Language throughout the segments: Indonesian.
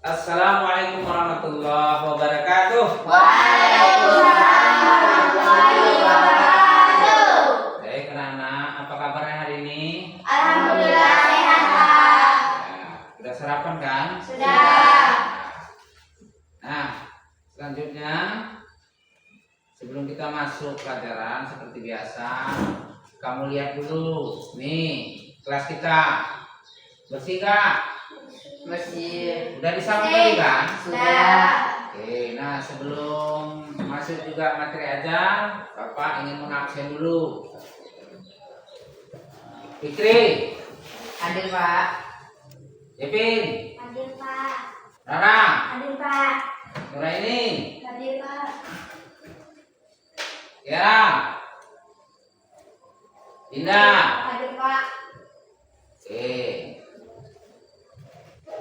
Assalamualaikum warahmatullahi wabarakatuh. Waalaikumsalam warahmatullahi wabarakatuh. Baik anak-anak, apa kabarnya hari ini? Alhamdulillah sehat, Pak. Ya, sudah sarapan kan? Sudah. Nah, selanjutnya sebelum kita masuk pelajaran seperti biasa, kamu lihat dulu nih kelas kita bersih gak? Bersih. Udah disapu tadi kan? Sudah. Oke, nah sebelum masuk juga materi aja, Bapak ingin mengabsen dulu. Fikri, Hadir, Pak. Ipin, Hadir, Pak. Rara, Hadir, Pak. Nuraini, Hadir, Pak. Tiara, Dinda. Hadir, Pak. Oke.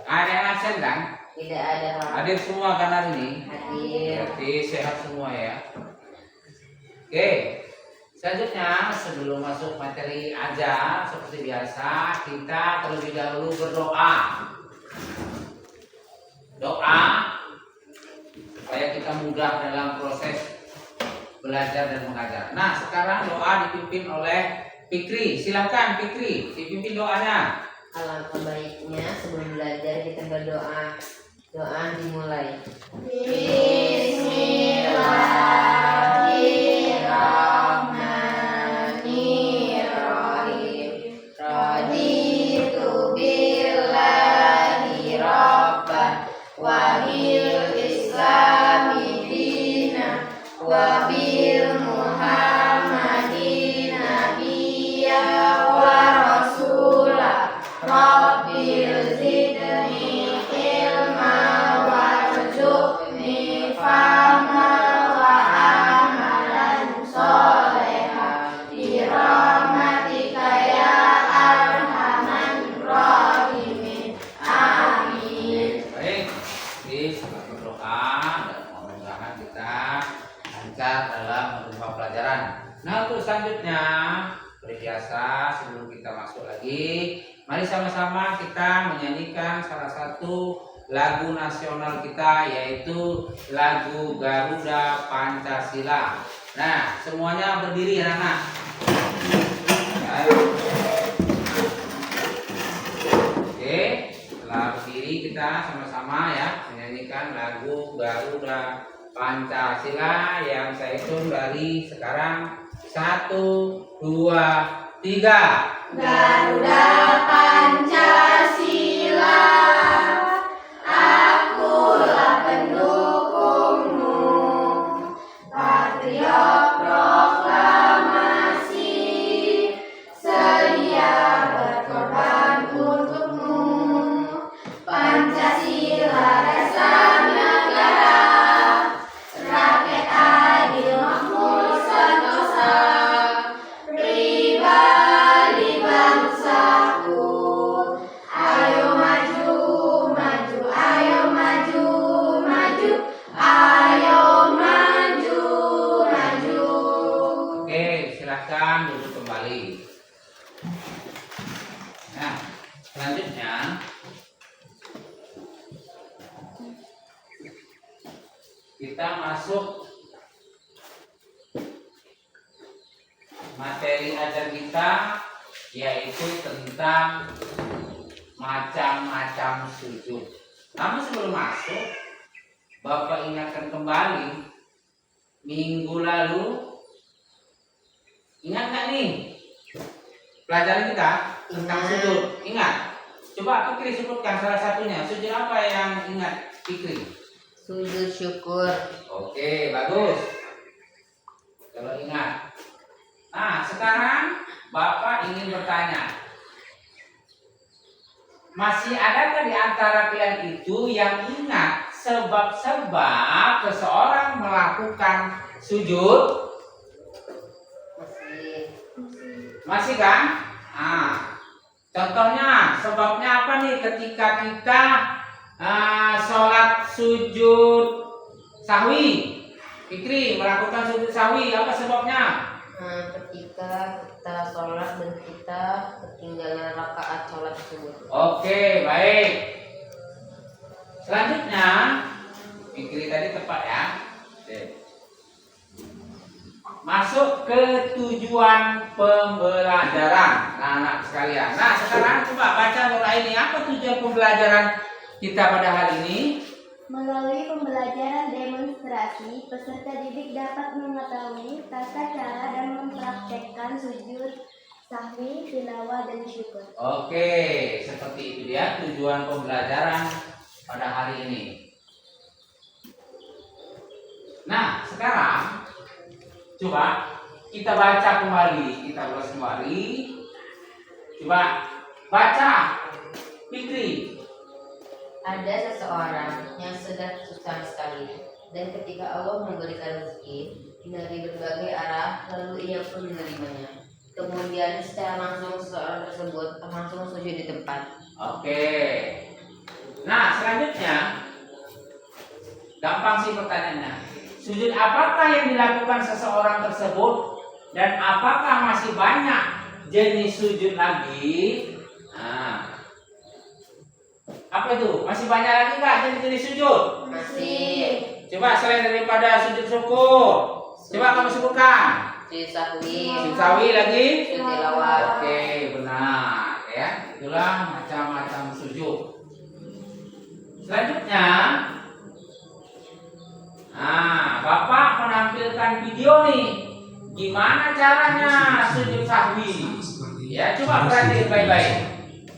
Ada yang absen kan? Tidak ada, Pak. Hadir semua kan hari ini? Hadir. Berarti sehat semua ya. Oke. Selanjutnya sebelum masuk materi aja seperti biasa kita terlebih dahulu berdoa. Doa supaya kita mudah dalam proses belajar dan mengajar. Nah sekarang doa dipimpin oleh Fikri. Silakan Fikri dipimpin doanya. Alangkah baiknya sebelum belajar kita berdoa. Doa dimulai. Bismillahirrahmanirrahim. Raditu billahi rabban wa bil islami dina wa bil muhammadin nabiyya wa rasulah. Rabbil zidni ilma warzuqni fahma wa amalan soleha birahmatika ya arhaman rahimin. Amin. Baik, jadi selamat berdoa dan mudah-mudahan kita lancar dalam menerima pelajaran. Nah untuk selanjutnya seperti biasa sebelum kita masuk lagi, mari sama-sama kita menyanyikan salah satu lagu nasional kita yaitu lagu Garuda Pancasila. Nah semuanya berdiri anak-anak. Oke, setelah berdiri kita sama-sama ya menyanyikan lagu Garuda Pancasila yang saya hitung dari sekarang 1, 2, 3. Garuda Pancasila, akulah pendukungmu. Patriot proklamasi, sedia berkorban untukmu. Pancasila dasar negara, rakyat adil makmur sentosa. Pribadi bangsaku, ayo maju, maju, ayo maju, maju, ayo maju, maju. Oke, silakan duduk kembali. Nah, selanjutnya kita masuk materi ajar kita yaitu tentang macam-macam sujud. Namun sebelum masuk, Bapak ingatkan kembali minggu lalu. Ingat nggak nih pelajaran kita tentang Ingat. sujud? Ingat. Coba Fikri sebutkan salah satunya. Sujud apa yang ingat Fikri? Sujud syukur. Oke, bagus. Kalau ingat. Nah, sekarang Bapak ingin bertanya. Masih adakah di antara kalian itu yang ingat sebab-sebab seseorang melakukan sujud? Masih kan? Nah, contohnya sebabnya apa nih ketika kita sholat sujud sahwi? Fikri melakukan sujud sahwi, apa sebabnya? Ketika kita sholat dan kita ketinggalan rakaat sholat tersebut. Oke, baik. Selanjutnya, Fikri tadi tepat ya. Oke. Masuk ke tujuan pembelajaran, anak-anak sekalian. Nah, sekarang coba baca Nura ini. Apa tujuan pembelajaran kita pada hari ini? Melalui pembelajaran demonstrasi, peserta didik dapat mengetahui tata cara dan mempraktekkan sujud, sahwi, tilawah, dan syukur. Oke, seperti itu dia tujuan pembelajaran pada hari ini. Nah, sekarang coba kita baca kembali, kita ulas kembali. Coba baca, Fikri. Ada seseorang yang sedang susah sekali, dan ketika Allah memberikan rezeki dari berbagai arah, lalu ia pun menerimanya. Kemudian secara langsung seseorang tersebut langsung sujud di tempat. Oke. Nah, selanjutnya gampang sih pertanyaannya. Sujud apakah yang dilakukan seseorang tersebut dan apakah masih banyak jenis sujud lagi? Nah, apa itu? Masih banyak lagi nggak jenis-jenis sujud? Masih Coba selain daripada sujud syukur, coba kamu sebutkan. sujud sahwi, Sujud sawi lagi? sujud tilawah. Oke, benar ya. Itulah macam-macam sujud. Selanjutnya, nah, Bapak menampilkan video nih. Gimana caranya sujud sahwi? Ya, coba perhatiin baik-baik.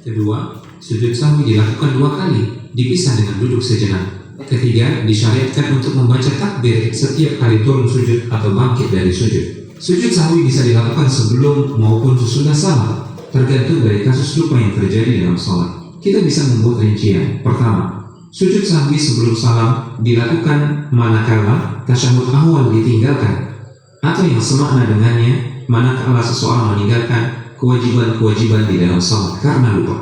Kedua, sujud sahwi dilakukan 2 kali, dipisah dengan duduk sejenak. Ketiga, disyariatkan untuk membaca takbir setiap kali turun sujud atau bangkit dari sujud. Sujud sahwi bisa dilakukan sebelum maupun sesudah salam, tergantung dari kasus lupa yang terjadi dalam salat. Kita bisa membuat rincian. Pertama, sujud sahwi sebelum salam dilakukan manakala tasyahud awal ditinggalkan, atau yang semakna dengannya manakala seseorang meninggalkan kewajiban-kewajiban di dalam salat karena lupa,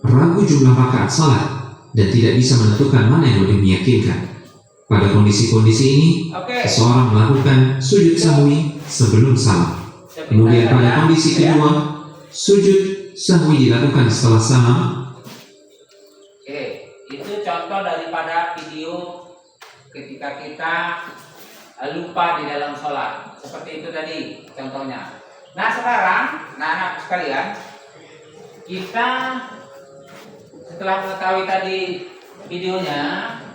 ragu jumlah rakaat salat, dan tidak bisa menentukan mana yang lebih meyakinkan. Pada kondisi-kondisi ini, seseorang melakukan sujud sahwi sebelum salam. Kemudian pada kondisi kedua, sujud sahwi dilakukan setelah salam. Oke, itu contoh daripada video ketika kita lupa di dalam sholat. Seperti itu tadi contohnya. Nah, sekarang, anak-anak sekalian, kita setelah mengetahui tadi videonya,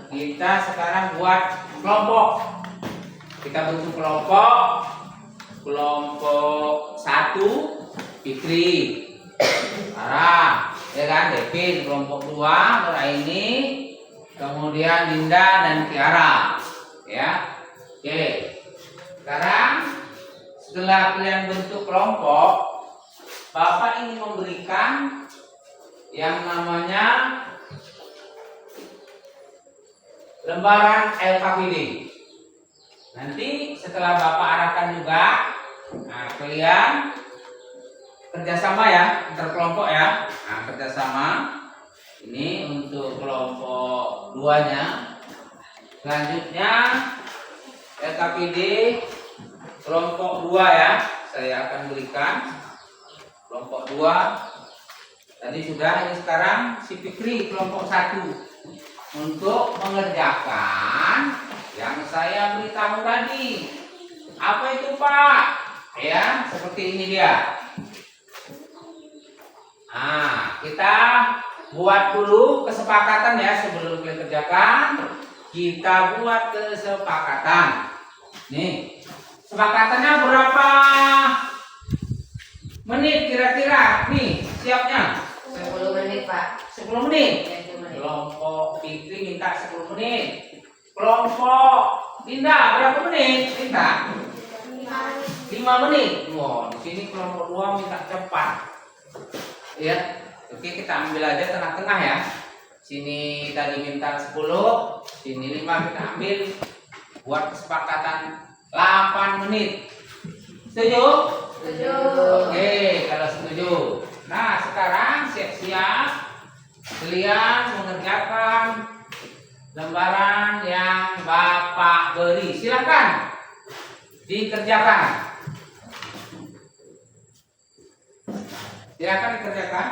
kita sekarang buat kelompok. Kita bentuk kelompok. Kelompok 1 Fikri, Sarah, ya kan, Devin. Kelompok 2 Nura ini, kemudian Linda dan Tiara, ya. Oke. Sekarang setelah kalian bentuk kelompok, Bapak ingin memberikan yang namanya lembaran LKPD. Nanti setelah Bapak arahkan juga, nah kalian kerjasama ya, antar kelompok ya. Nah, kerjasama ini untuk kelompok 2-nya. Selanjutnya LKPD kelompok 2 ya, saya akan berikan kelompok 2. Tadi sudah, ini sekarang si Fikri kelompok 1 untuk mengerjakan yang saya beritahu tadi. Apa itu Pak? Ya, seperti ini dia. Nah, kita buat dulu kesepakatan ya sebelum kita kerjakan. Kita buat kesepakatan. Nih, sepakatannya berapa menit kira-kira? Nih, siapnya. 10 menit Pak. 10 menit. Kelompok Fikri minta 10 menit. Kelompok Linda berapa menit? Linda 5 menit. Wow, di sini kelompok 2 minta cepat. Ya. Oke, kita ambil aja tengah-tengah ya. Sini tadi minta 10, sini 5, kita ambil buat kesepakatan 8 menit. Setuju? Setuju. Oke, kalau setuju. Nah, sekarang siap-siap kalian mengerjakan lembaran yang Bapak beri. Silakan dikerjakan. Silakan dikerjakan.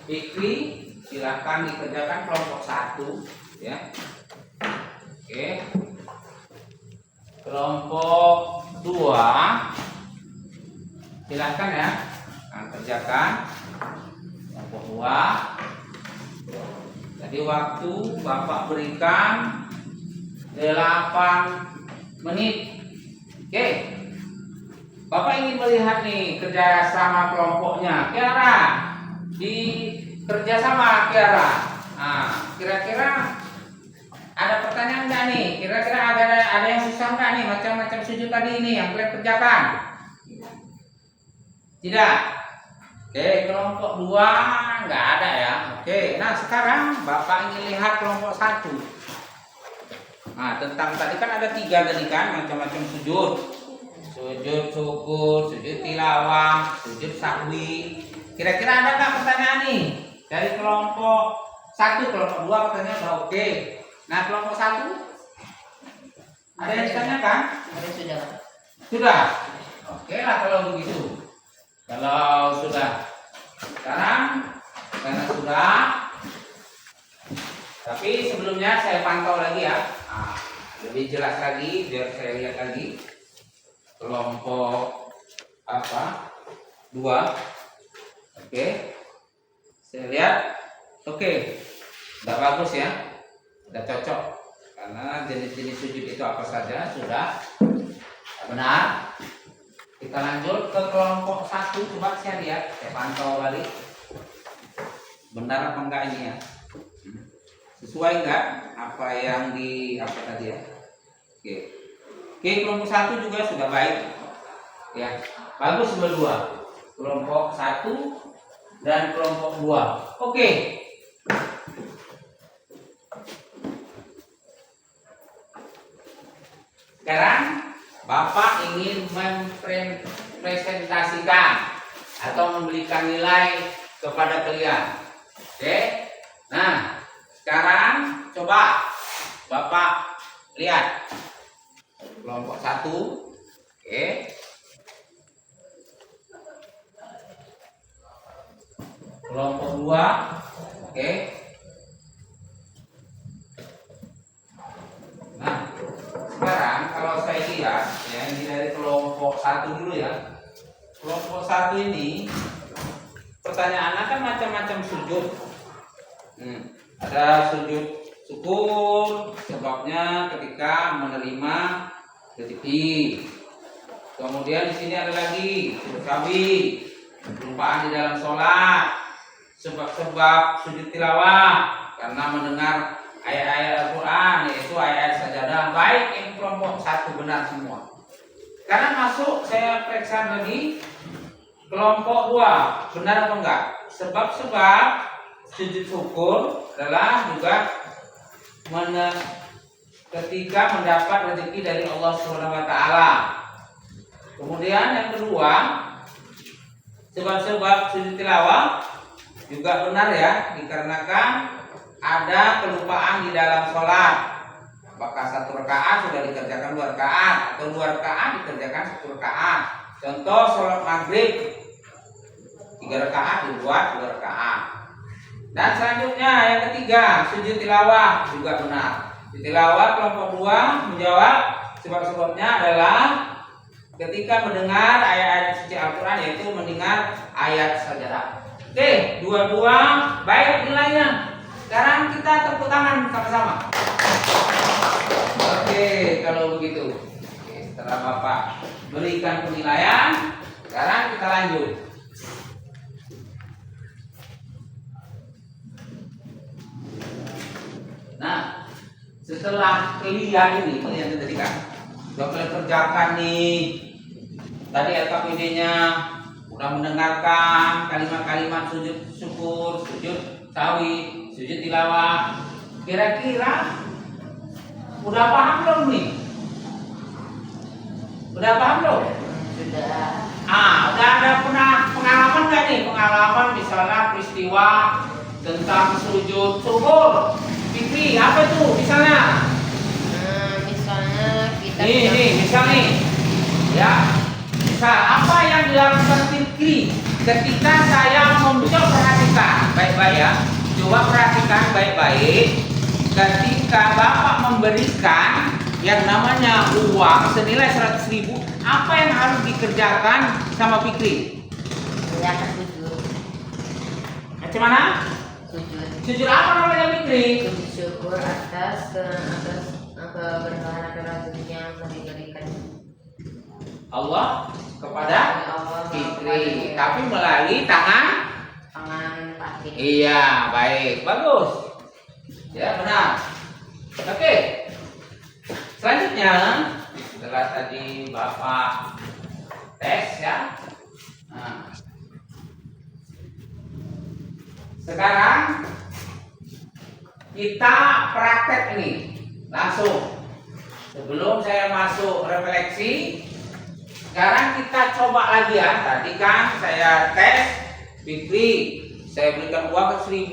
Fikri, silakan dikerjakan kelompok 1 ya. Oke. Kelompok 2 silakan ya. Nah, kerjakan kelompok 2. Tadi waktu Bapak berikan 8 menit. Oke. Bapak ingin melihat nih kerja sama kelompoknya. Kiara, di kerja sama Kiara. Nah, kira-kira ada pertanyaan nggak nih? Kira-kira ada yang susah nggak nih? Macam-macam sujud tadi ini yang kalian kerjakan? Tidak. Oke, kelompok 2 nggak ada ya. Oke, nah sekarang Bapak ingin lihat kelompok 1. Nah, tentang tadi kan ada 3 tadi kan, macam-macam sujud. Sujud syukur, sujud tilawah, sujud sahwi. Kira-kira ada nggak pertanyaan nih? Dari kelompok 1, kelompok 2 katanya udah oke. Nah, kelompok 1 ada yang ditanyakan? Ada sudah. Sudah. Oke lah kalau begitu. Kalau sudah. Sekarang karena sudah. Tapi sebelumnya saya pantau lagi ya. Nah, lebih jelas lagi biar saya lihat lagi. Kelompok 2. Oke. Saya lihat. Oke. Udah bagus ya. Udah cocok. Karena jenis-jenis sujud itu apa saja sudah benar. Kita lanjut ke kelompok 1. Coba saya lihat, saya pantau balik. Benar apa enggak ini ya? Sesuai enggak apa yang tadi ya? Oke. Oke, kelompok 1 juga sudah baik. Ya. Bagus berdua. Kelompok 1 dan kelompok 2. Oke. Sekarang Bapak ingin mempresentasikan atau memberikan nilai kepada kalian. Oke. Nah, sekarang coba Bapak lihat kelompok 1. Oke. Kelompok 2. Oke. Nah, sekarang kalau saya lihat ya, ini dari kelompok 1 dulu ya. Kelompok 1 ini pertanyaannya kan macam-macam sujud. Ada sujud syukur, sebabnya ketika menerima rezeki. Kemudian di sini ada lagi sujud sawi, kelupaan di dalam sholat, sebab-sebab sujud tilawah karena mendengar ayat-ayat Al-Quran, yaitu ayat-ayat sajadah. Baik, ini kelompok 1 benar semua. Sekarang masuk saya periksa lagi kelompok 2, benar atau enggak? Sebab-sebab sujud syukur adalah juga ketika mendapat rezeki dari Allah Subhanahu wa taala. Kemudian yang kedua, sebab-sebab sujud tilawah juga benar ya, dikarenakan ada kelupaan di dalam sholat. Apakah 1 rakaat sudah dikerjakan 2 rakaat atau 2 rakaat dikerjakan 1 rakaat. Contoh sholat maghrib 3 rakaat dibuat 2 rakaat. Dan selanjutnya yang ketiga, sujud tilawah juga benar. Sujud tilawah kelompok 2 menjawab sebab-sebabnya adalah ketika mendengar ayat-ayat suci Al-Quran, yaitu mendengar ayat sajadah. Oke, dua-dua baik nilainya. Sekarang kita tepuk tangan sama-sama. Oke, kalau begitu. Oke, setelah Bapak berikan penilaian, sekarang kita lanjut. Nah, setelah kalian ini, kalian tadi kan sudah kalian kerjakan nih. Tadi LKPD-nya udah mendengarkan kalimat-kalimat sujud syukur, sujud sawi, sujud tilawah. Kira-kira udah paham belum nih? Udah paham belum? Sudah. Udah ada pengalaman nggak nih? Pengalaman misalnya peristiwa tentang sujud syukur. Fikri, apa tuh misalnya? Misalnya kita Nih, misal nih. Ya. Misal apa yang dilakukan Fikri ketika saya coba perhatikan baik-baik ya. Coba perhatikan baik-baik. Ketika Bapak memberikan yang namanya uang senilai 100.000, apa yang harus dikerjakan sama Fikri? Saya akan sujud. Macam mana? Sujud. Sujud apa namanya Fikri? Sujud syukur atas keberkahan atau rezeki yang telah diberikan Allah kepada Allah Fikri, tapi melalui tangan. Pak Fikri. Iya, baik, bagus. Ya, benar. Oke. Selanjutnya, setelah tadi Bapak tes ya. Nah, sekarang kita praktek ini langsung. Sebelum saya masuk refleksi, sekarang kita coba lagi ya. Tadi kan saya tes Fikri, saya berikan uang ke 1.000,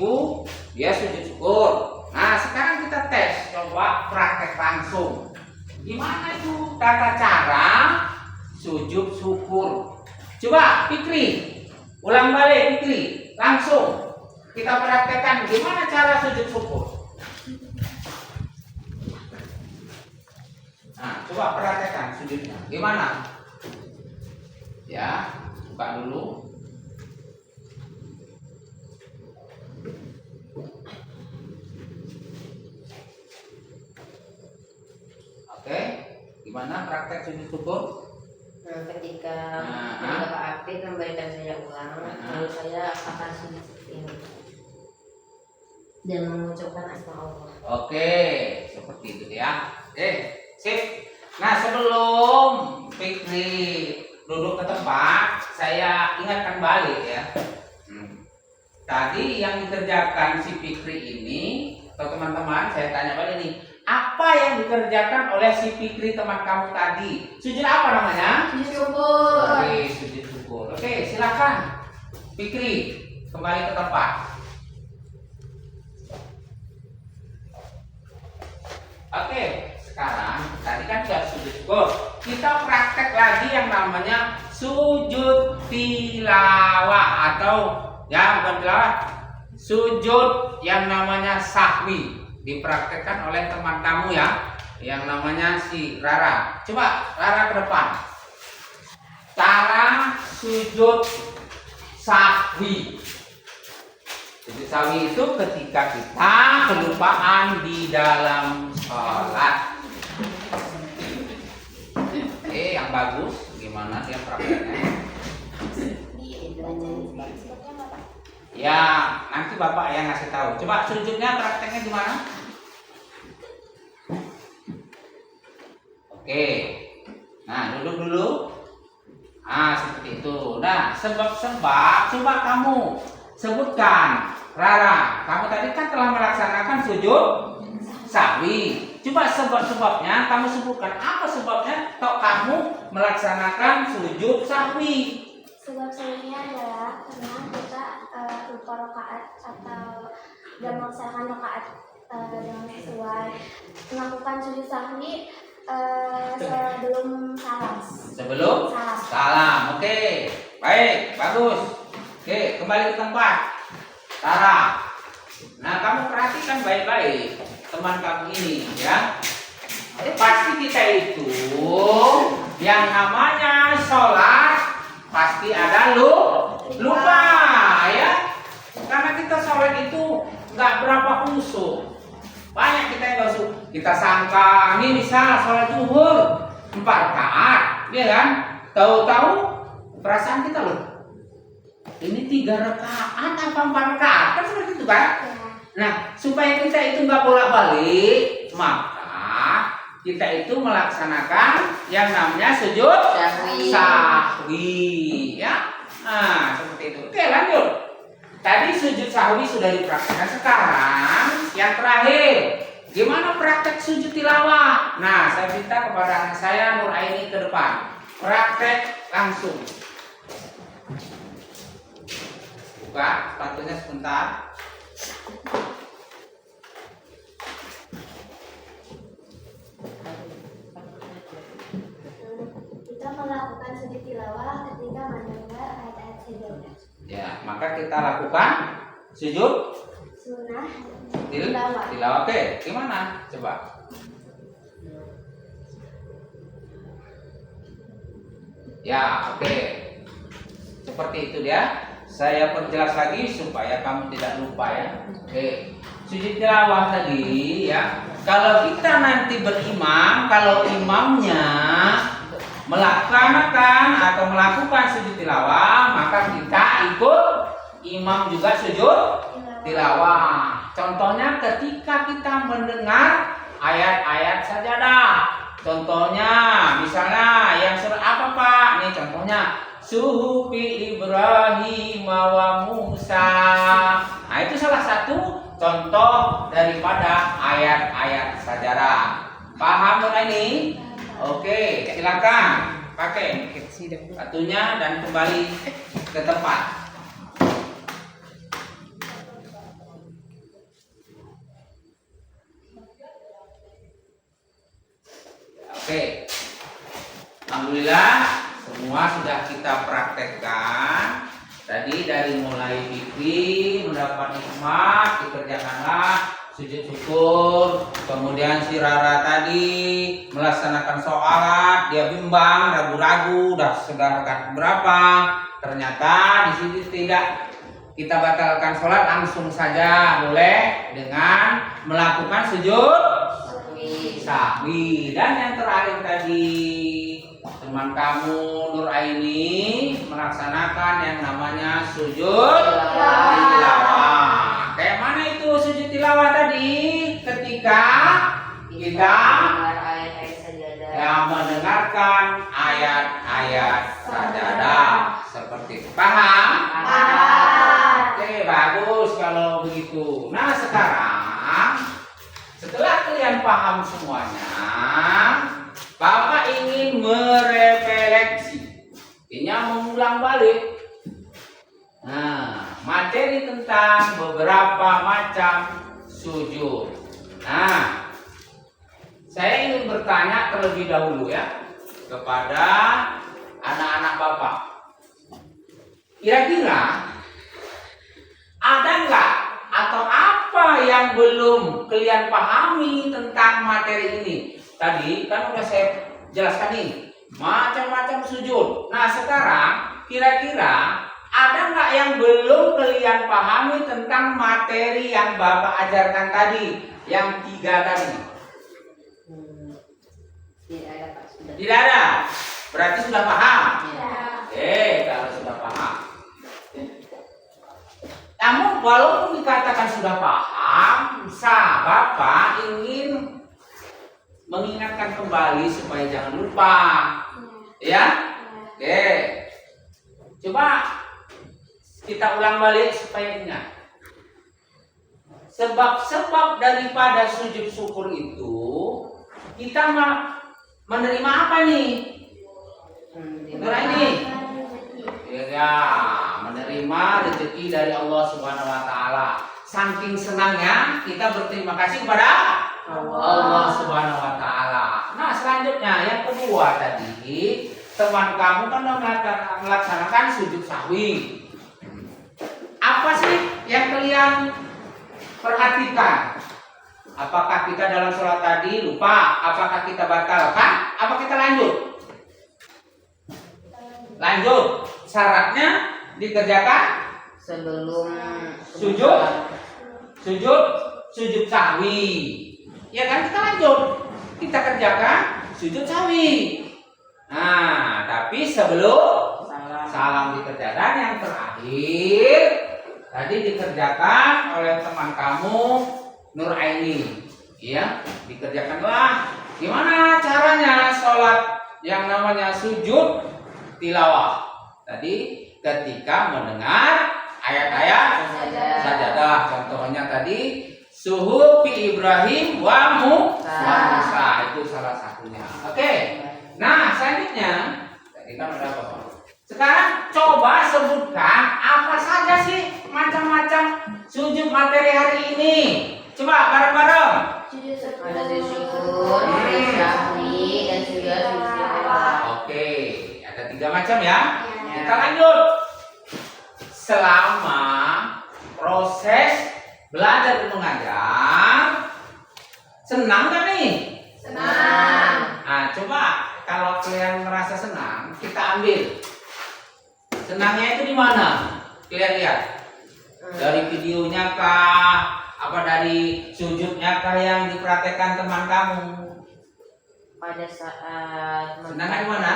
dia sujud syukur. Nah, sekarang kita tes, coba praktek langsung. Gimana itu tata cara sujud syukur? Coba Fikri, ulang balik Fikri, langsung kita praktekkan gimana cara sujud syukur. Nah, coba praktekkan sujudnya. Gimana? Ya, buka dulu. Oke, gimana praktek sujud syukur? Nah, ketika Nah. Bapak Apit memberikan saya uang, lalu saya akan sujud seperti ini dan mengucapkan asma Allah. Oke, seperti itu ya. Sip. Nah, sebelum Fikri duduk ke tempat, saya ingatkan balik ya. Tadi yang dikerjakan si Fikri ini, atau teman-teman, saya tanya balik nih, apa yang dikerjakan oleh si Fikri teman kamu tadi? Sujud apa namanya? Sujud syukur. Oke, sujud syukur. Oke, silakan Fikri kembali ke tempat. Oke, sekarang tadi kan sudah sujud syukur. Kita praktek lagi yang namanya sujud tilawah atau ya bukan tilawah, sujud yang namanya sahwi. Dipraktekkan oleh teman kamu ya, yang namanya si Rara. Coba Rara ke depan. Cara sujud sahwi. Sujud sahwi itu ketika kita kelupaan di dalam sholat. Yang bagus gimana dia prakteknya? Ya, nanti Bapak yang ngasih tahu. Coba sujudnya prakteknya gimana? Oke. Nah, duduk dulu. Nah, seperti itu. Nah, sebab-sebab coba kamu sebutkan. Rara, kamu tadi kan telah melaksanakan sujud sahwi. Coba sebab-sebabnya kamu sebutkan. Apa sebabnya kok kamu melaksanakan sujud sahwi? Sebab sebabnya adalah karena kita lupa rakaat atau tidak melaksanakan rakaat dengan sesuai, melakukan sujud sahwi sebelum salam. Sebelum salam. Oke. Baik, bagus. Oke, kembali ke tempat. Tara. Nah, kamu perhatikan baik-baik teman kamu ini ya. Pasti kita itu yang namanya sholat pasti ada lupa ya, karena kita sholat itu nggak berapa khusyuk. Banyak kita yang nggak khusyuk. Kita sangka ini misal sholat zuhur 4 rakaat, ya kan? Tahu-tahu perasaan kita loh, ini 3 rakaat apa 4 rakaat, kan seperti itu kan? Nah, supaya kita itu nggak bolak-balik, maka kita itu melaksanakan yang namanya sujud sahwi ya. Nah, seperti itu. Oke, lanjut. Tadi sujud sahwi sudah dipraktekkan. Sekarang yang terakhir, gimana praktek sujud tilawah? Nah, saya minta kepada anak saya Nur Aini ke depan. Praktek langsung. Buka sepatunya sebentar. Kita melakukan sujud tilawah ketika mendengar ayat-ayat sejadah. Ya, maka kita lakukan sujud Sunnah tilawah. Oke, gimana? Coba. Ya, oke. Seperti itu dia. Saya perjelas lagi supaya kamu tidak lupa ya. Oke. Sujud tilawah tadi ya. Kalau kita nanti berimam, kalau imamnya melaksanakan atau melakukan sujud tilawah, maka kita ikut imam juga sujud tilawah. Contohnya ketika kita mendengar ayat-ayat sajadah. Contohnya misalnya yang surah apa Pak? Nih contohnya Suhufi Ibrahim wa Musa. Nah itu salah satu contoh daripada ayat-ayat sajadah. Paham ini? Oke, silakan pakai satunya dan kembali ke tempat. Oke, alhamdulillah semua sudah kita praktekkan. Tadi dari mulai fikih mendapat nikmat dikerjakanlah sujud syukur. Kemudian si Rara tadi melaksanakan sholat, dia bimbang, ragu-ragu, sudah rakaat berapa? Ternyata di sini tidak kita batalkan sholat, langsung saja boleh dengan melakukan sujud sahwi. Dan yang terakhir tadi teman kamu Nur Aini melaksanakan yang namanya sujud tilawah. Kayak mana itu sujud tilawah tadi? Ketika kita mendengarkan ayat-ayat sajadah. Seperti itu. Paham? Oke, bagus kalau begitu. Nah sekarang setelah kalian paham semuanya, Bapak ingin merefleksi, artinya mengulang balik. Nah, materi tentang beberapa macam sujud. Nah, saya ingin bertanya terlebih dahulu ya kepada anak-anak Bapak. Kira-kira ada nggak atau apa yang belum kalian pahami tentang materi ini? Tadi kan udah saya jelaskan nih macam-macam sujud. Nah sekarang kira-kira ada nggak yang belum kalian pahami tentang materi yang Bapak ajarkan tadi, yang 3 tadi? Tidak ada Pak. Tidak ada. Berarti sudah paham. Ya. Kalau sudah paham. Namun walaupun dikatakan sudah paham, Bapak ingin mengingatkan kembali supaya jangan lupa. Ya? Oke. Coba kita ulang balik supaya ingat. Sebab-sebab daripada sujud syukur itu kita menerima apa nih? Ini. Ya, menerima rezeki dari Allah Subhanahu wa taala. Saking senangnya kita berterima kasih kepada Allah Subhanahu wa taala. Nah, selanjutnya yang kedua tadi, teman kamu kan melaksanakan sujud sahwi. Apa sih yang kalian perhatikan? Apakah kita dalam sholat tadi lupa? Apakah kita batalkan? Apa kita lanjut? Lanjut. Syaratnya dikerjakan Sebelum sujud sahwi. Ya kan, kita lanjut. Kita kerjakan sujud sahwi. Nah, tapi sebelum salam dikerjakan, yang terakhir tadi dikerjakan oleh teman kamu Nur Aini. Ya, dikerjakanlah. Gimana caranya sholat yang namanya sujud tilawah? Tadi ketika mendengar ayat-ayat sajadah, contohnya tadi Suhufi Ibrahim wa Musa, itu salah satunya. Oke. Nah, selanjutnya tadi kan udah apa? Sekarang coba sebutkan apa saja sih macam-macam sujud materi hari ini. Coba bareng-bareng. ada sujud syukur, sujud sahwi, dan juga sujud tilawah. Oke, ada 3 macam ya. Kita lanjut. selama proses belajar dan mengajar senang gak nih? Senang. Nah, coba kalau kalian merasa senang, kita ambil senangnya itu di mana? Kalian lihat dari videonya kah? Apa dari sujudnya kah yang dipraktekkan teman kamu? Pada saat Senangnya di mana?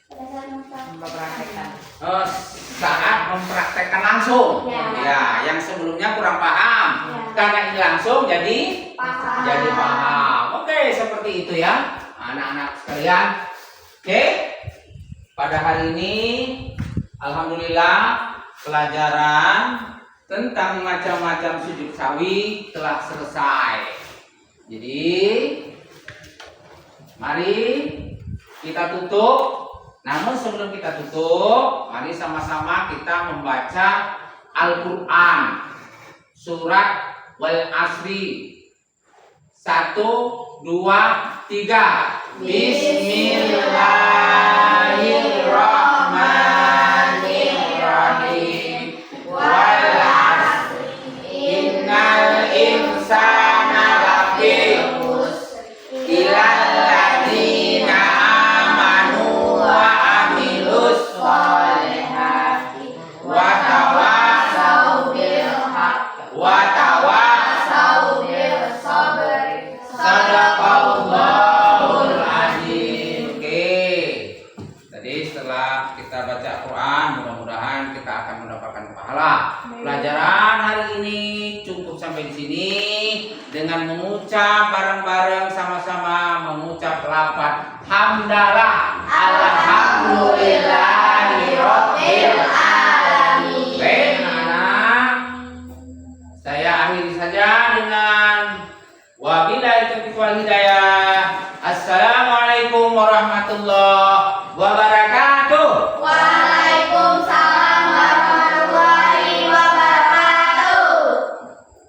mempraktekkan. Saat mempraktekkan langsung. Ya. Ya, yang sebelumnya kurang paham. Ya. Karena ini langsung jadi Paham. jadi paham. Oke, seperti itu ya, anak-anak sekalian. Oke. Pada hari ini alhamdulillah pelajaran tentang macam-macam sujud sawi telah selesai. Jadi mari kita tutup. Namun sebelum kita tutup, mari sama-sama kita membaca Al-Quran surat Wal Asri 1, 2, 3. Bismillahirrahmanirrahim. Wal asri innal insana lafi khusr illal ladzina amanu wa amilus sholihati wa tawassaw bil haqq wa tawassaw bis sabr. Sadaqallahul azim. Oke. Tadi setelah kita baca Quran, mudah-mudahan kita akan mendapatkan pahala. Pelajaran hari ini cukup sampai di sini dengan mengucap bareng-bareng sama-sama mengucap lafaz hamdalah alhamdulillahirabbil alamin. Baik, anak-anak. Saya akhiri saja dengan wabillahi taufiq wal hidayah. Assalamualaikum warahmatullahi